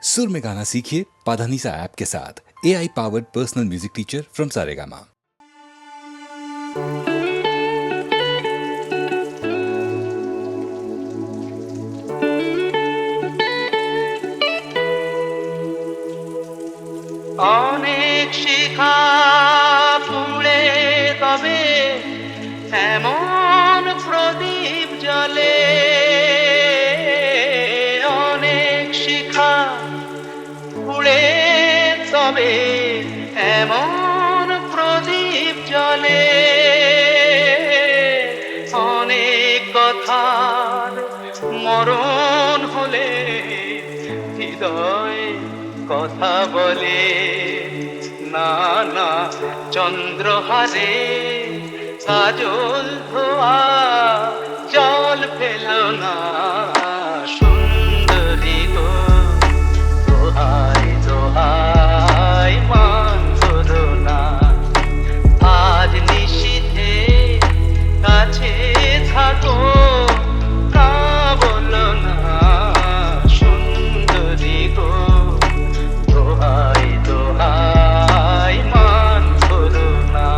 सुर में गाना सीखिए पाधानीसा ऐप के साथ। AI powered personal music teacher from Saregama. অনেক শিখা পুড়ে তবে এমন প্রদীপ জ্বলে, অনেক শিখা পুড়ে তবে এমন প্রদীপ জ্বলে, অনেক কথার মরণ হলে হৃদয় কথা বলে না না। চন্দ্রহারে কাজল ধোয়া জল ফেল না, সুন্দরী গো দোহাই দোহাই মান ধরো না। আজ নিশীথে কাছে থাকো, না বলো না, সুন্দরী গো দোহাই দোহাই মান ধরো না।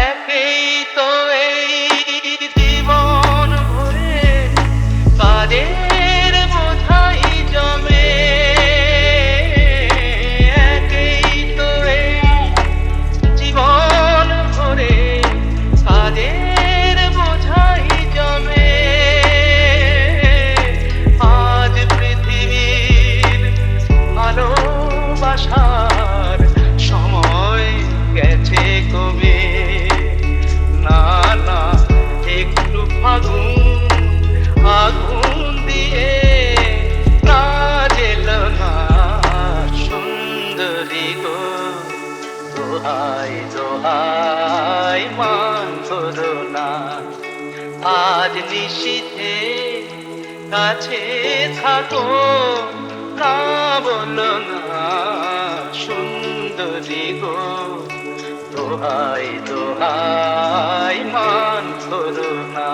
একেই তো এই জীবন ভরে কাদের বোঝাই জমে, একেই তো এই জীবন ভরে কাদের বোঝাই জমে। আজ পৃথিবীর ভালোবাসার সময় গেছে কবে, না না একটু ফাগুন আগুন দিয়ে না জেল না, সুন্দরী গো দোহাই দোহাই মান ধরো না। আজ নিশীথে কাছে থাকো, না বলো না, সুন্দরী গো দোহাই দোহাই মান ধরো না।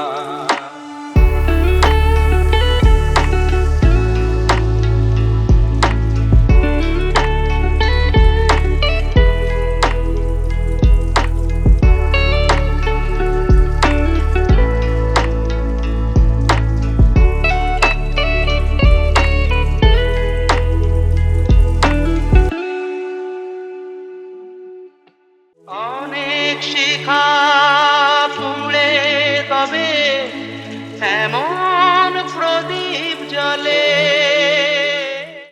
অনেক শিখা পুড়ে তবে এমন প্রদীপ জ্বলে,